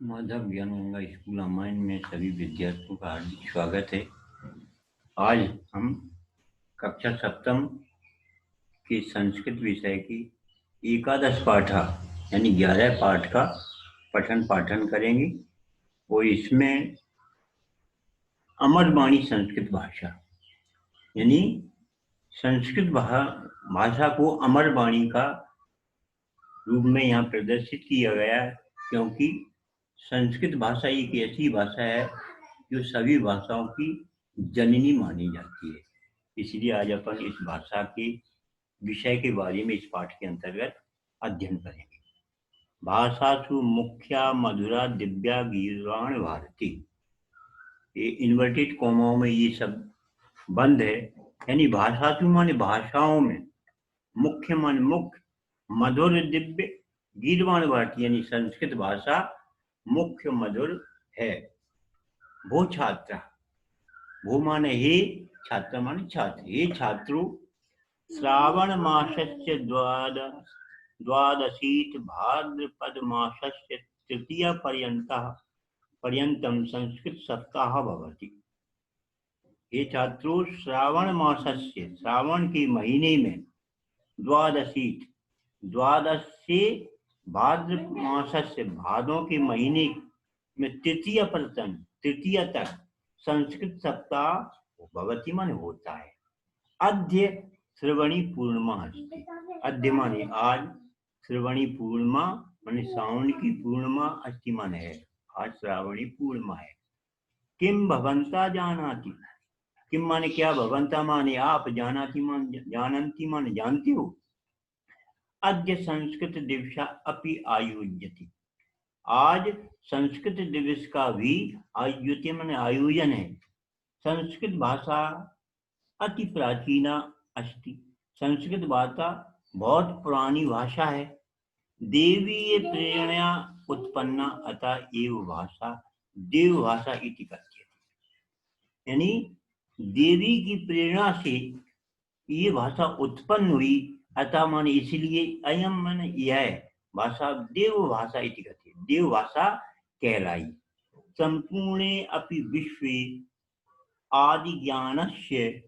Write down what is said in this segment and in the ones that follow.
माधव ज्ञान गंगा स्कूल रामायण में सभी विद्यार्थियों का हार्दिक स्वागत है। आज हम कक्षा सप्तम के संस्कृत विषय की एकादश पाठा यानी 11 पाठ का पठन पाठन करेंगे और इसमें अमरवाणी संस्कृत भाषा यानी संस्कृत भाषा को अमरवाणी का रूप में यहाँ प्रदर्शित किया गया है, क्योंकि संस्कृत भाषा एक ऐसी भाषा है जो सभी भाषाओं की जननी मानी जाती है। इसलिए आज अपन इस भाषा के विषय के बारे में इस पाठ के अंतर्गत अध्ययन करेंगे। भाषासु मुख्या मधुरा दिव्या गीर्वाण भारती। ये इन्वर्टेड कॉमाओं में ये सब बंद है, यानी भाषासु माने भाषाओं में, मुख्य माने मुख्य, मधुर दिव्य, गीर्वाण भारती यानी संस्कृत भाषा मुख्य मधुर है। भो छात्र, भो माने हे, छात्र माने छात्र। हे छात्रो, श्रावण मासस्य द्वादशीत भाद्रपद मासस्य तृतीय पर्यंतम संस्कृत सप्ताह भवति। हे छात्रों, श्रावण मासस्य, श्रावण के महीने में, द्वादशीत, द्वादश से भाद्र मासस्य, भादों के महीने में तृतीय पर्यंत, तृतीय तक संस्कृत सप्ताह भवति माने होता है। अद्य श्रवणी पूर्णिमा अस्ति। अद्य माने आज, श्रवणी पूर्णिमा माने श्रावण की पूर्णिमा, अस्ति माने है, आज श्रावणी पूर्णिमा है। किम भवंता जानाति, किम माने क्या, भवंता माने आप, जानाति माने जानन्ति माने जानते हो। अद्य संस्कृत दिवस अपि आयोज्यति, आज संस्कृत दिवस का भी आयोज्य माने आयोजन है। संस्कृत भाषा अति प्राचीना अस्ति, संस्कृत भाषा बहुत पुरानी भाषा है। देवीय प्रेरणा उत्पन्ना अतः एव भाषा देव भाषा इति कथ्यते, यानी देवी की प्रेरणा से ये भाषा उत्पन्न हुई, अतः माने इसलिए, अयम माने यह भाषा देव भाषा इति कथ्यते, देव भाषा कहलाई। संपूर्णे अपि विश्वे आदि ज्ञानस्य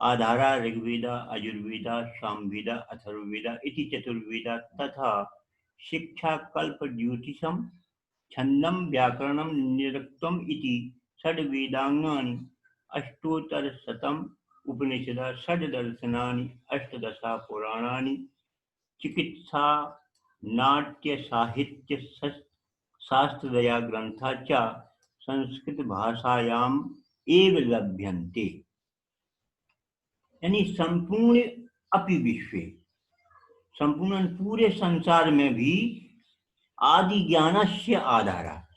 आधारा ऋग्वेद, अजुर्वेद, सामवेद, अथर्ववेद इति चतुर्वेद तथा शिक्षा कल्प ज्योतिषम छंदम व्याकरणम निरुक्तम इति षड्वेदांगानि अष्टोत्तरशतम उपनिषद षड्दर्शनानि अष्टदशा पुराणानि चिकित्सा नाट्य साहित्य शास्त्रदया ग्रंथा च संस्कृत भाषायाम एव लभ्यन्ते, यानी संपूर्ण अपि विश्वे, संपूर्ण पूरे संसार में भी आदि ज्ञानस्य आधारा,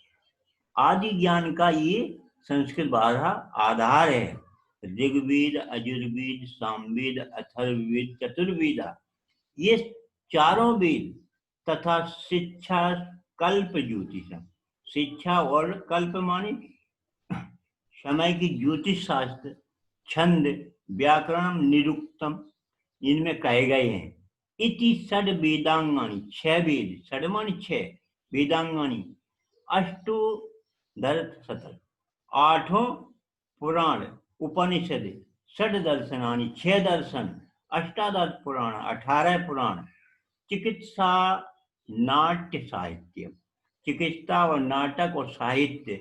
आदि ज्ञान का ये संस्कृत भाषा आधार है। ऋग्वेद, अजुर्वेद, सामवेद, अथर्ववेद, चतुर्वेद, ये चारों वेद तथा शिक्षा कल्प ज्योतिषम, शिक्षा और कल्प माने समय की ज्योतिष शास्त्र, छंद, व्याकरण, निरुक्तम, इनमें कहे गए हैं। इति षड वेदांगानी, छह वेद, षड माने छह, वेदांगानी अष्टो दर्शत, आठों पुराण, उपनिषद, षड दर्शनानि, छह दर्शन, अष्टादश पुराण, 18 पुराण, चिकित्सा नाट्य साहित्य, चिकित्सा और नाटक और साहित्य,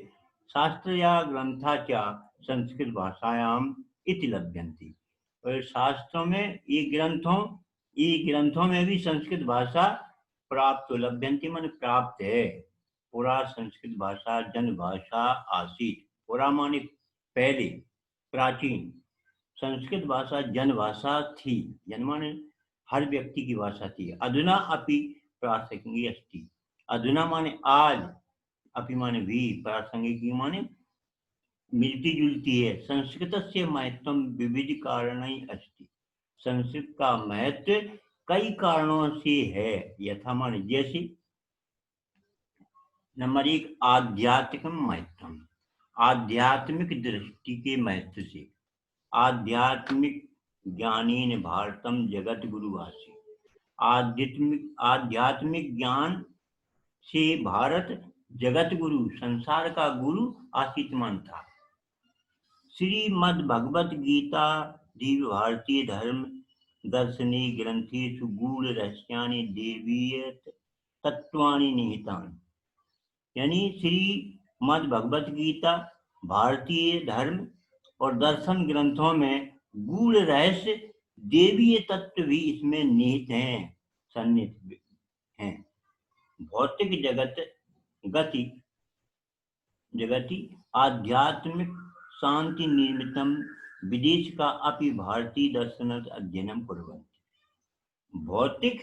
शास्त्र या ग्रंथाचा संस्कृत भाषायाम इति लभ्यन्ति, और शास्त्रों में ये ग्रंथों में भी संस्कृत भाषा प्राप्त, लभ्यन्ति माने प्राप्त है। पुरा संस्कृत भाषा जन भाषा आसीत, पुरा माने पहले, प्राचीन, संस्कृत भाषा जन भाषा थी, जन माने हर व्यक्ति की भाषा थी। अधुना अपि प्रासंगिकी अस्ति, अधुना माने आज, अपि माने भी, प्रासंगिकी माने मिलती जुलती है। संस्कृत से महत्व विविध कारणै अस्ति, संस्कृत का महत्व कई कारणों से है। यथा माने जैसे, नंबर 1 आध्यात्मिक महत्व, आध्यात्मिक दृष्टि के महत्व से। आध्यात्मिक ज्ञानेन भारतम जगत गुरुवासी, आध्यात्मिक ज्ञान से भारत जगत गुरु, संसार का गुरु आस्तिकमान था। श्रीमद् भगवत गीता दिव्य भारतीय धर्म दर्शनी ग्रंथेषु गूढ़ रहस्यानि देवीय तत्वानि निहितानि। यानी श्रीमद् भगवत गीता भारतीय धर्म और दर्शन ग्रंथों में गूढ़ रहस्य देवीय तत्व भी इसमें निहित हैं, सन्निहित हैं। भौतिक जगति आध्यात्मिक शांति निर्मितम विदेश का अपि भारतीय दर्शन अध्ययनम कुर्वन्ति। भौतिक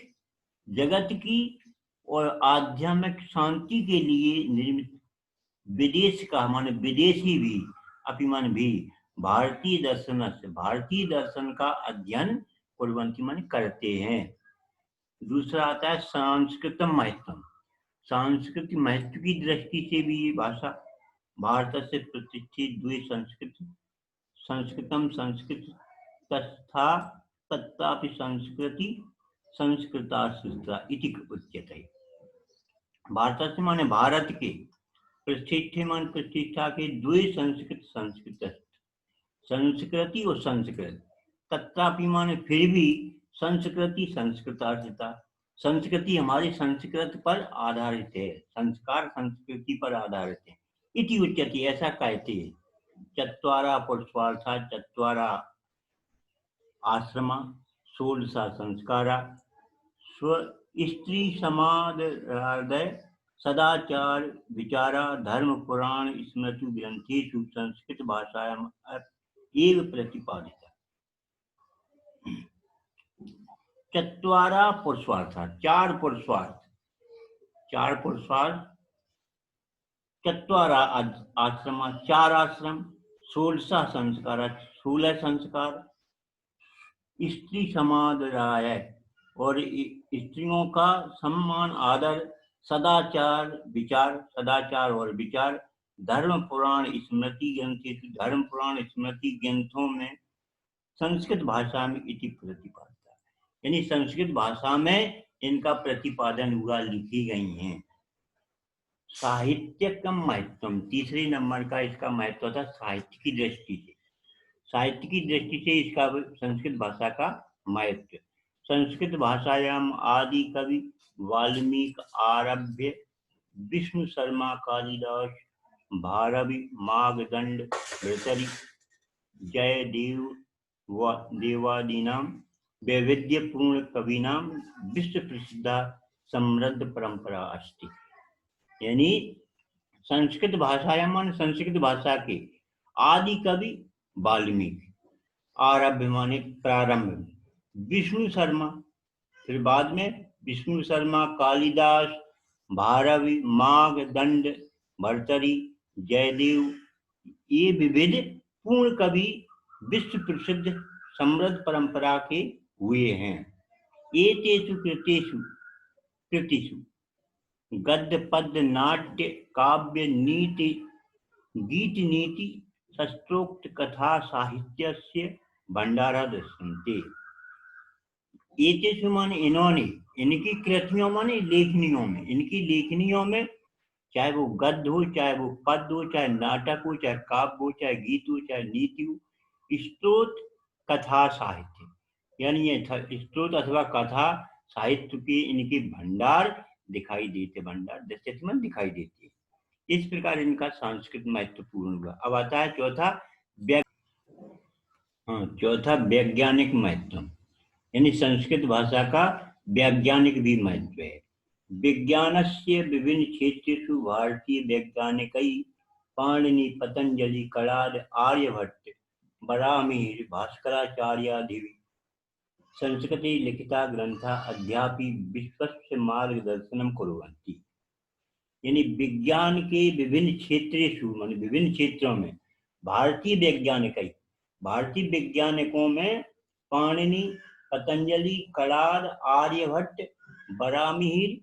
जगत की और आध्यात्मिक शांति के लिए निर्मित विदेश का माने विदेशी भी अपि मान भी भारतीय दर्शन का अध्ययन कुर्वन्ति माने करते हैं। दूसरा आता है सांस्कृतिक महत्व। सांस्कृतिक महत्व की दृष्टि से भी ये भाषा भारत से प्रतिष्ठित द्वि संस्कृतम संस्कृत तथा तत्तापि संस्कृति संस्कृता इति उच्यते। भारत से माने भारत के प्रतिष्ठा के द्वि संस्कृत संस्कृति और संस्कृत तत्तापि माने फिर भी संस्कृति संस्कृता। संस्कृति हमारी संस्कृत पर आधारित है, संस्कार संस्कृति पर आधारित है। इति उच्यते, ऐसा कहते हैं। चत्वारा पुरुषार्था चत्वारा आश्रमा 16 संस्कारा स्व स्त्री समादय सदाचार विचारा धर्म पुराण स्मृति ग्रंथेषु संस्कृत भाषायाम् एव प्रतिपादिता। चत्वारा पुरुषार्था, चार पुरुषार्थ चत्वारा आश्रम, 4 आश्रम, 16 संस्कार, 16 संस्कार, स्त्री समादराय और स्त्रियों का सम्मान आदर, सदाचार और विचार, धर्म पुराण स्मृति ग्रंथों में संस्कृत भाषा में इति प्रतिपादिता। यानी संस्कृत भाषा में इनका प्रतिपादन हुआ, लिखी गई हैं। साहित्य का महत्व, तीसरे नंबर का इसका महत्व था साहित्य की दृष्टि से इसका संस्कृत भाषा का महत्व। संस्कृत भाषायाम आदि कवि वाल्मीकि आरभ्य विष्णु शर्मा कालिदास भारवी मागदंड भर्तृहरि जयदेव देवादीनां वैविध्यपूर्ण कवीनां विश्व प्रसिद्धा समृद्ध परंपरा अस्ति। यानी संस्कृत भाषा के आदि कवि वाल्मीकि, आरभ्य माने प्रारंभ, विष्णु शर्मा, फिर बाद में विष्णु शर्मा, कालिदास, भारवी, मागदंड, भर्तृहरि, जयदेव, ये विविध पूर्ण कवि विश्व प्रसिद्ध समृद्ध परंपरा के हुए हैं। एतेषु कृतिषु गद्य पद्य नाट्य काव्य नीति गीत नीति शास्त्रोक्त कथा साहित्यस्य भंडारा दृश्यन्ते। एतेषु माने इन्होंने, इनकी कृतियों माने इनकी लेखनियों में चाहे वो गद्य हो, चाहे वो पद्य हो, चाहे नाटक हो, चाहे काव्य हो, चाहे गीत हो, चाहे नीति हो, स्त्रोत कथा साहित्य, यानी ये स्त्रोत अथवा कथा साहित्य के इनके भंडार दिखाई देते, दिखाई देते। इस प्रकार इनका संस्कृत महत्वपूर्ण हुआ। अब आता है चौथा वैज्ञानिक महत्व, यानी संस्कृत भाषा का वैज्ञानिक भी महत्व है। विज्ञानस्य विभिन्न क्षेत्रेषु भारतीय वैज्ञानिकै पाणिनि पतंजलि कणाद आर्यभट्ट वराहमिहिर भास्कराचार्यादिभिः संस्कृते लिखिता ग्रंथा अद्यापि विश्वस्य मार्गदर्शनम कुर्वन्ति। यानी विज्ञान के विभिन्न क्षेत्रों में भारतीय वैज्ञानिकों में पाणिनि, पतंजलि, कणाद, आर्यभट्ट, वराहमिहिर,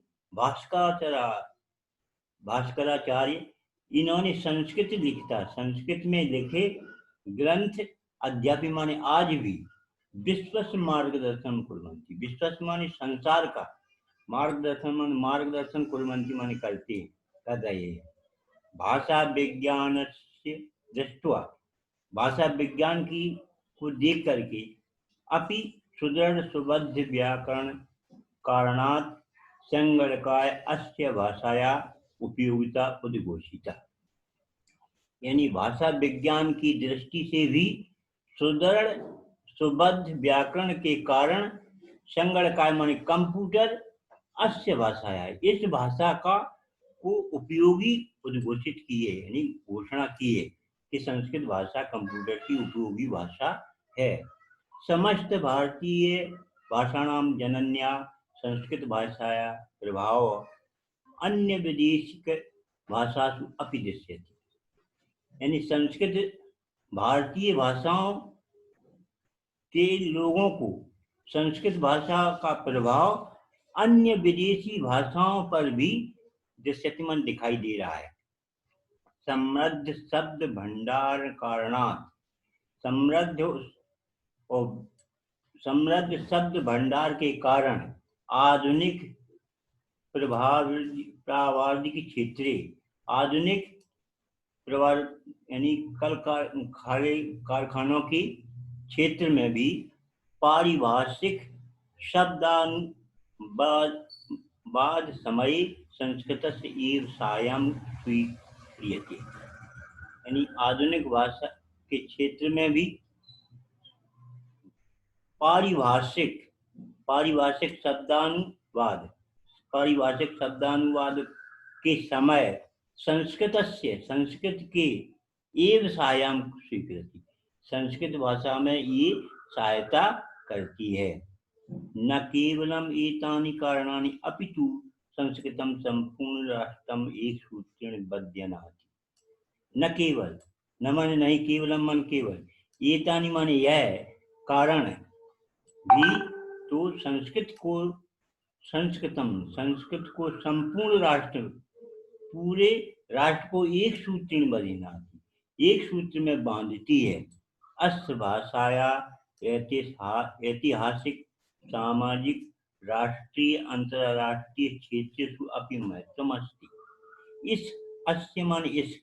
भास्कराचार्य, इन्होंने संस्कृत में लिखे ग्रंथ अद्यापि माने आज भी विश्व मार्गदर्शन कुर्वन्ति। विश्व माने संसार का, मार्गदर्शन कुर्वन्ति माने करते हैं। कथयेत्। भाषा विज्ञान से दृष्ट्वा, भाषा विज्ञान की को देख करके, अपि सुदृढ़ सुबद्ध व्याकरण कारणात् संगणकाय अस्य भाषाया उपयोगिता उद्घोषिता। यानी भाषा विज्ञान की दृष्टि से भी सुदृढ़ सुबद्ध व्याकरण के कारण संगणकाय माने कंप्यूटर अस्य भाषाया, इस भाषा का को उपयोगी उद्घोषित किए, यानी घोषणा किए कि संस्कृत भाषा कंप्यूटर की उपयोगी भाषा है। समस्त भारतीय भाषाणाम जनन्या संस्कृत भाषाया प्रभाव अन्य विदेशिक भाषासु अपि दृश्यते। यानी संस्कृत भारतीय भाषाओं के लोगों को संस्कृत भाषा का प्रभाव अन्य विदेशी भाषाओं पर भी दृश्यमान दिखाई दे रहा है। समृद्ध शब्द भंडार कारणात्, समृद्ध शब्द भंडार के कारण आधुनिक प्रावादिक क्षेत्रे, आधुनिक यानी कल कारखानों के क्षेत्र में भी पारिभाषिक शब्दानुवाद समय संस्कृतस्य एव सायं स्वीक्रियते। यानी आधुनिक भाषा के क्षेत्र में भी पारिभाषिक शब्दानुवाद के समय संस्कृत के एव सायं स्वीकृति, संस्कृत भाषा में ये सहायता करती है। न केवलम एतानि कारणानि अपितु संस्कृतम संपूर्ण राष्ट्रम एक सूत्रेण बध्यनाति। न केवल, न माने नहीं, केवलम मन केवल, एतानि माने यह कारण भी तो संस्कृत को संपूर्ण राष्ट्र, पूरे राष्ट्र को एक सूत्र में बध्यनाति, एक सूत्र में बांधती है। अस्य भाषाया ऐतिहासिक सामाजिक राष्ट्रीय अंतरराष्ट्रीय क्षेत्रेषु अपि महत्वम् अस्ति। इस अस्य मान इस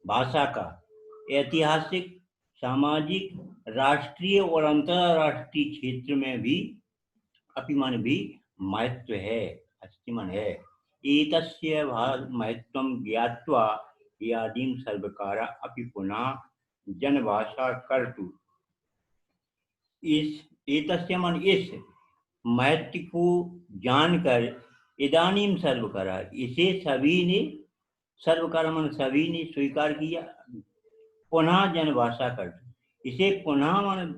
भाषा का ऐतिहासिक सामाजिक राष्ट्रीय और अंतरराष्ट्रीय क्षेत्र में भी अपिमान भी महत्व है, अस्तिमान है। एतस्य महत्वं ज्ञात्वा यादीं सर्वकारा अपि पुनः जनभाषा कर्तु, इस एतस्य मन इस महत्व को जानकर इदानीं सर्वकारा, इसे सभी ने, सर्वकारा मन सभी ने स्वीकार किया, पुनः जनभाषा कर्तु, इसे पुनः मन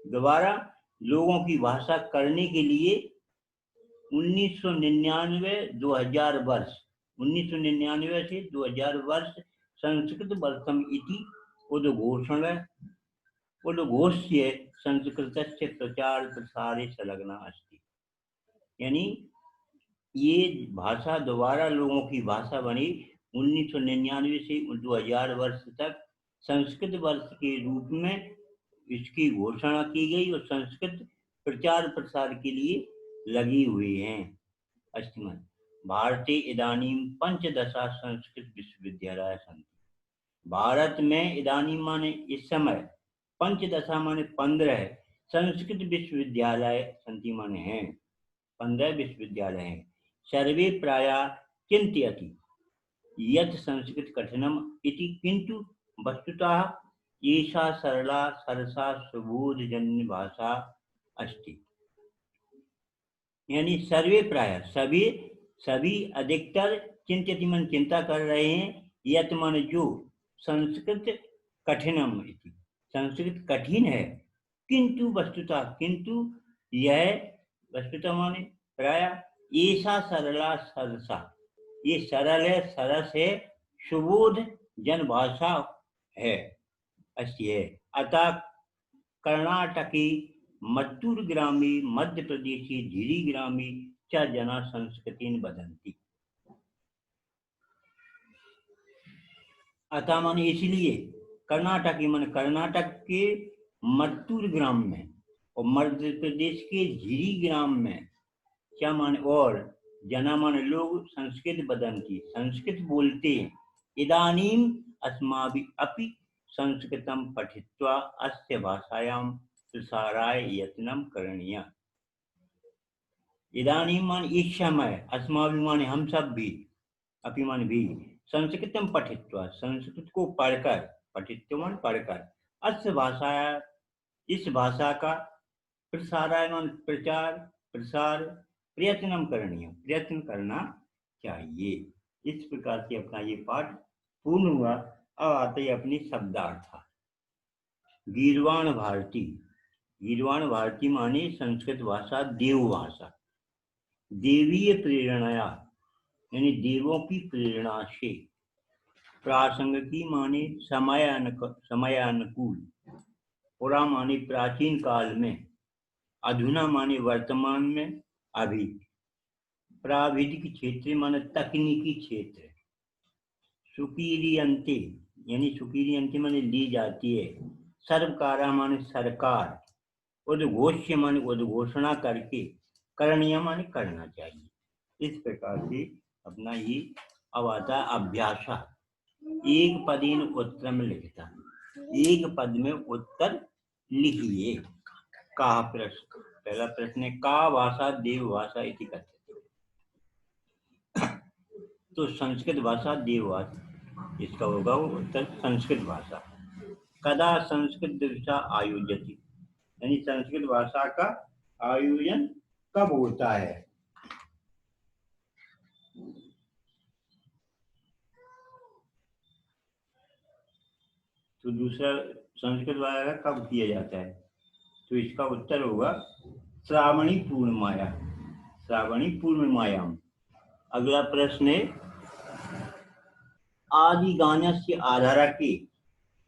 दोबारा लोगों की भाषा करने के लिए 1999 वर्ष 1999 से 2000 वर्ष संस्कृत वर्षम इति उद्घोष्य संस्कृतस्य प्रचार प्रसारे संलग्ना अस्ति। यानी ये भाषा दोबारा लोगों की भाषा बनी 1999 से 2000 वर्ष तक संस्कृत वर्ष के रूप में इसकी घोषणा की गई और संस्कृत प्रचार प्रसार के लिए लगी हुई हैं। अस्तिमन भारते इदानीं पंचदशा संस्कृत विश्वविद्यालय सन्ति। भारत में इदानीं माने इस समय, पंचदशा माने 15 संस्कृत विश्वविद्यालय सन्ति माने हैं, 15 विश्वविद्यालय हैं। सर्वे प्रायः चिन्तयति यत् संस्कृत कठिनम् इति, किन्तु वस्तुतः एषा सरला सरसा सुबोधजन्य भाषा अस्ति। यानी सर्वे प्राय सभी अधिकतर चिंतित मन चिंता कर रहे हैं, यत् मन जो संस्कृत कठिनम इति, संस्कृत कठिन है, किंतु वस्तुतः, किंतु यह वस्तुतः माने प्राय ऐसा सरला सरसा, ये सरल है, सरस है, सुबोध जन भाषा है, अच्छी है। अतः कर्नाटकी मत्तूर ग्रामी मध्य प्रदेशी झिरी ग्रामी च जना संस्कृतिन वदन्ति। अतः माने इसलिए कर्नाटकी माने कर्नाटक के मत्तूर ग्राम में और मध्य प्रदेश के झिरी ग्राम में क्या माने और जना माने लोग संस्कृत वदन्ति, संस्कृत बोलते हैं। इदानीम अस्माभिः अपि संस्कृतं पठित्वा अस्य भाषायां प्रसाराय यत्नं करणीयः। इदानीं मान इस समय, अस्माभिः माने हम सब भी, अपि मान भी, संस्कृतम पठित्वा, संस्कृत को पढ़कर, पठित्वा मान पढ़कर, अस्य भाषा, इस भाषा का प्रसाराय मान प्रचार प्रसार प्रयत्न करणीय, प्रयत्न करना चाहिए। इस प्रकार से अपना ये पाठ पूर्ण हुआ। अब आते ही अपनी शब्दार्थ। गीर्वाण भारती, गीर्वाण भारती माने संस्कृत भाषा देव भाषा, देवीय प्रेरणाया यानी देवों की प्रेरणा से। प्रासंगिकी माने समय अनुकूल, पुरा माने प्राचीन काल में, अधुना माने वर्तमान में, अभी। प्राविधिक क्षेत्र माने तकनीकी क्षेत्र। सुकीरियंते यानी सुकीरियंते माने ली जाती है। सर्वकारा माने सरकार। उद्घोष्य माने उद्घोषणा करके। करणीय माने करना चाहिए। इस प्रकार से अपना ये अब आता है अभ्यास। एक पदेन उत्तर में लिखता, एक पद में उत्तर लिखिए। का प्रश्न, पहला प्रश्न है का भाषा देव भाषा इति कथ्यते। तो संस्कृत भाषा देव भाषा, इसका होगा वो उत्तर संस्कृत भाषा। कदा संस्कृत दिवसा आयोजति, यानी संस्कृत भाषा का आयोजन कब होता है। तो दूसरा संस्कृत भाषा कब किया जाता है, तो इसका उत्तर होगा श्रावणी पूर्णिमाया, श्रावणी पूर्णिमायाम। अगला प्रश्न है आदि ज्ञानस्य आधार के,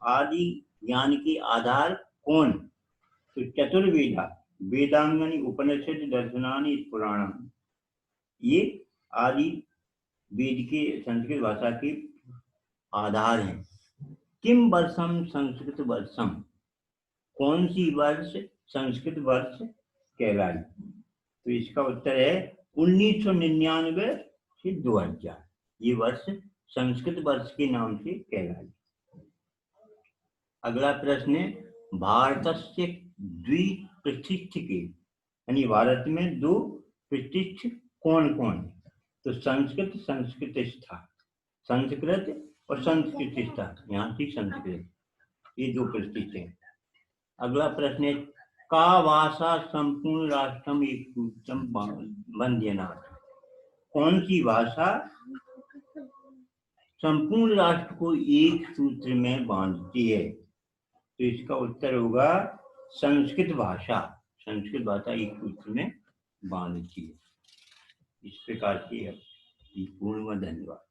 आदि ज्ञान के आधार कौन। तो चतुर्वेदा, वेदांगनि उपनिषद दर्शनानि पुराणम, ये आदि वेद के संस्कृत भाषा के आधार हैं। किम वर्षम संस्कृत वर्षम, कौन सी वर्ष संस्कृत वर्ष कहलाई। तो इसका उत्तर है 1999 से 2000, ये वर्ष संस्कृत वर्ष के नाम से कहलाई। अगला प्रश्न है भारतस्य द्विप्रतिष्ठ के, यानी भारत में दो प्रतिष्ठ कौन कौन है। तो संस्कृत संस्कृतिष्ठा, संस्कृत और संस्कृतिष्ठा, यहाँ की संस्कृत, ये दो प्रतिष्ठ है। अगला प्रश्न है का भाषा संपूर्ण राष्ट्रम एक सूत्रम बंध्यनाथ, कौन सी भाषा संपूर्ण राष्ट्र को एक सूत्र में बांधती है। तो इसका उत्तर होगा संस्कृत भाषा, संस्कृत भाषा एक सूत्र में बांधती है। इस प्रकार से पूर्ण। धन्यवाद।